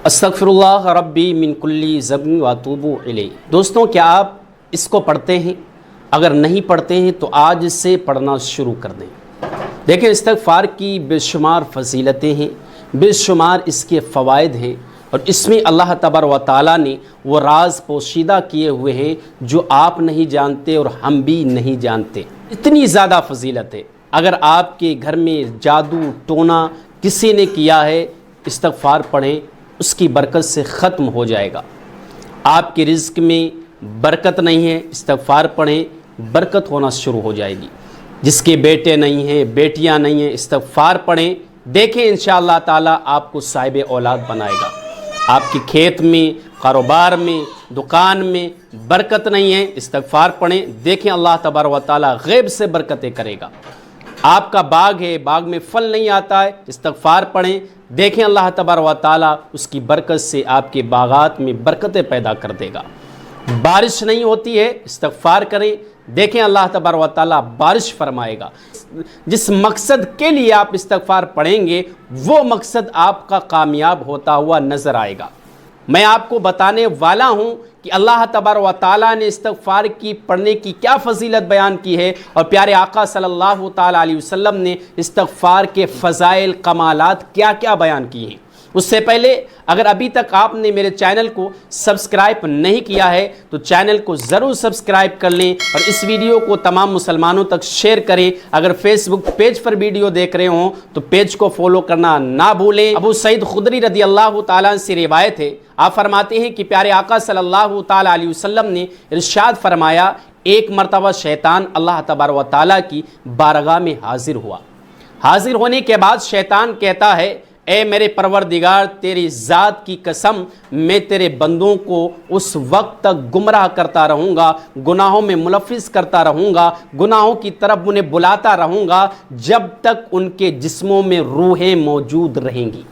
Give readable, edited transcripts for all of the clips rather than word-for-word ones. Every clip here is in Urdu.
استغفراللہ ربی من کلی ذنب واتوب الیہ۔ دوستوں، کیا آپ اس کو پڑھتے ہیں؟ اگر نہیں پڑھتے ہیں تو آج سے پڑھنا شروع کر دیں۔ دیکھیں، استغفار کی بے شمار فضیلتیں ہیں، بے شمار اس کے فوائد ہیں، اور اس میں اللہ تبارک و تعالیٰ نے وہ راز پوشیدہ کیے ہوئے ہیں جو آپ نہیں جانتے اور ہم بھی نہیں جانتے۔ اتنی زیادہ فضیلت ہے۔ اگر آپ کے گھر میں جادو ٹونا کسی نے کیا ہے، استغفار پڑھیں، اس کی برکت سے ختم ہو جائے گا۔ آپ کے رزق میں برکت نہیں ہے، استغفار پڑھیں، برکت ہونا شروع ہو جائے گی۔ جس کے بیٹے نہیں ہیں، بیٹیاں نہیں ہیں، استغفار پڑھیں، دیکھیں انشاءاللہ تعالیٰ آپ کو صاحب اولاد بنائے گا۔ آپ کے کھیت میں، کاروبار میں، دکان میں برکت نہیں ہے، استغفار پڑھیں، دیکھیں اللہ تبارک و تعالیٰ غیب سے برکتیں کرے گا۔ آپ کا باغ ہے، باغ میں پھل نہیں آتا ہے، استغفار پڑھیں، دیکھیں اللہ تبارک و تعالیٰ اس کی برکت سے آپ کے باغات میں برکتیں پیدا کر دے گا۔ بارش نہیں ہوتی ہے، استغفار کریں، دیکھیں اللہ تبارک و تعالیٰ بارش فرمائے گا۔ جس مقصد کے لیے آپ استغفار پڑھیں گے، وہ مقصد آپ کا کامیاب ہوتا ہوا نظر آئے گا۔ میں آپ کو بتانے والا ہوں کہ اللہ تبارک و تعالیٰ نے استغفار کی پڑھنے کی کیا فضیلت بیان کی ہے، اور پیارے آقا صلی اللہ تعالیٰ علیہ وسلم نے استغفار کے فضائل کمالات کیا کیا بیان کی ہیں۔ اس سے پہلے اگر ابھی تک آپ نے میرے چینل کو سبسکرائب نہیں کیا ہے تو چینل کو ضرور سبسکرائب کر لیں، اور اس ویڈیو کو تمام مسلمانوں تک شیئر کریں۔ اگر فیس بک پیج پر ویڈیو دیکھ رہے ہوں تو پیج کو فالو کرنا نہ بھولیں۔ ابو سعید خدری رضی اللہ تعالیٰ عنہ سے روایت ہے، آپ فرماتے ہیں کہ پیارے آقا صلی اللہ تعالیٰ علیہ وسلم نے ارشاد فرمایا، ایک مرتبہ شیطان اللہ تبارک و تعالیٰ کی بارگاہ میں حاضر ہوا۔ حاضر ہونے کے بعد شیطان کہتا ہے، اے میرے پروردگار، تیری ذات کی قسم، میں تیرے بندوں کو اس وقت تک گمراہ کرتا رہوں گا، گناہوں میں ملوث کرتا رہوں گا، گناہوں کی طرف انہیں بلاتا رہوں گا، جب تک ان کے جسموں میں روحیں موجود رہیں گی۔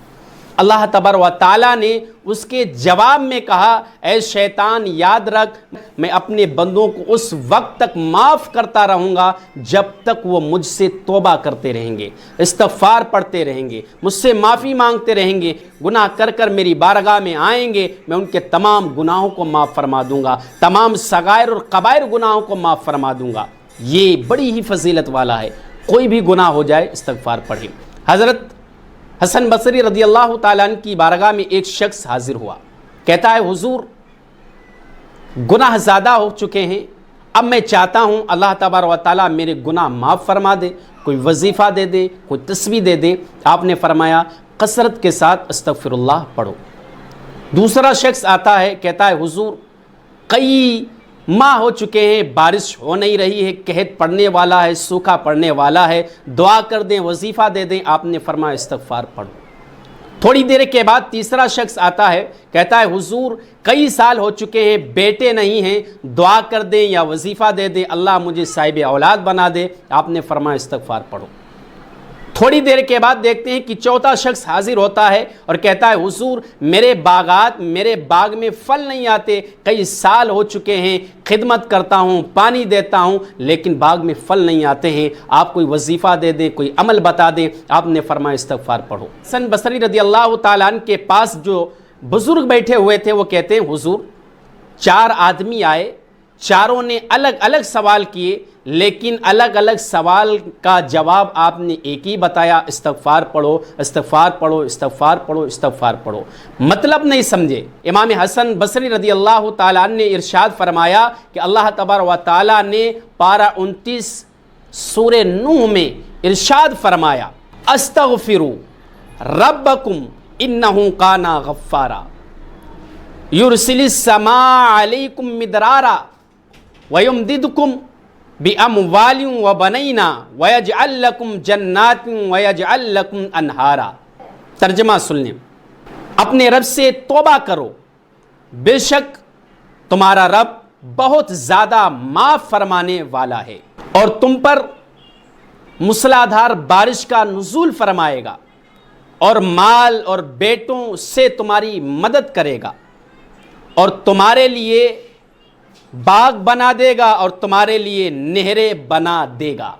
اللہ تبارک و تعالیٰ نے اس کے جواب میں کہا، اے شیطان، یاد رکھ، میں اپنے بندوں کو اس وقت تک معاف کرتا رہوں گا جب تک وہ مجھ سے توبہ کرتے رہیں گے، استغفار پڑھتے رہیں گے، مجھ سے معافی مانگتے رہیں گے، گناہ کر کر میری بارگاہ میں آئیں گے، میں ان کے تمام گناہوں کو معاف فرما دوں گا، تمام صغائر اور کبائر گناہوں کو معاف فرما دوں گا۔ یہ بڑی ہی فضیلت والا ہے، کوئی بھی گناہ ہو جائے استغفار پڑھیں۔ حضرت حسن بصری رضی اللہ تعالیٰ عنہ کی بارگاہ میں ایک شخص حاضر ہوا، کہتا ہے، حضور، گناہ زیادہ ہو چکے ہیں، اب میں چاہتا ہوں اللہ تبارک و تعالیٰ میرے گناہ معاف فرما دے، کوئی وظیفہ دے دے، کوئی تسبیح دے دے۔ آپ نے فرمایا، کثرت کے ساتھ استغفر اللہ پڑھو۔ دوسرا شخص آتا ہے، کہتا ہے، حضور، کئی ماہ ہو چکے ہیں، بارش ہو نہیں رہی ہے، قحط پڑنے والا ہے، سوکھا پڑنے والا ہے، دعا کر دیں، وظیفہ دے دیں۔ آپ نے فرمایا، استغفار پڑھو۔ تھوڑی دیر کے بعد تیسرا شخص آتا ہے، کہتا ہے، حضور، کئی سال ہو چکے ہیں، بیٹے نہیں ہیں، دعا کر دیں یا وظیفہ دے دیں، اللہ مجھے صاحب اولاد بنا دے۔ آپ نے فرمایا، استغفار پڑھو۔ تھوڑی دیر کے بعد دیکھتے ہیں کہ چوتھا شخص حاضر ہوتا ہے اور کہتا ہے، حضور، میرے باغ میں پھل نہیں آتے، کئی سال ہو چکے ہیں، خدمت کرتا ہوں، پانی دیتا ہوں، لیکن باغ میں پھل نہیں آتے ہیں، آپ کوئی وظیفہ دے دیں، کوئی عمل بتا دیں۔ آپ نے فرمایا، استغفار پڑھو۔ حسن بصری رضی اللہ تعالیٰ عنہ کے پاس جو بزرگ بیٹھے ہوئے تھے، وہ کہتے ہیں، حضور، 4 آدمی آئے، چاروں نے الگ الگ سوال کیے، لیکن الگ الگ سوال کا جواب آپ نے ایک ہی بتایا، استغفار پڑھو، استغفار پڑھو، استغفار پڑھو، استغفار پڑھو۔ مطلب نہیں سمجھے۔ امام حسن بصری رضی اللہ تعالیٰ عنہ نے ارشاد فرمایا کہ اللہ تبارک و تعالیٰ نے پارہ 29 سورہ نوح میں ارشاد فرمایا، استغفروا ربکم انہ کان غفارا یرسل السماء علیکم مدرارا وَيُمْدِدْكُمْ بِأَمْوَالٍ وَبَنِينَ وَيَجْعَلْ لَكُمْ جَنَّاتٍ وَيَجْعَلْ لَكُمْ أَنْهَارًا۔ ترجمہ سن لیں، اپنے رب سے توبہ کرو، بے شک تمہارا رب بہت زیادہ معاف فرمانے والا ہے، اور تم پر موسلادھار بارش کا نزول فرمائے گا، اور مال اور بیٹوں سے تمہاری مدد کرے گا، اور تمہارے لیے باغ بنا دے گا، اور تمہارے لیے نہریں بنا دے گا۔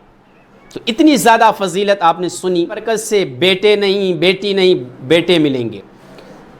تو اتنی زیادہ فضیلت آپ نے سنی، برکت سے بیٹے نہیں، بیٹی نہیں، بیٹے ملیں گے،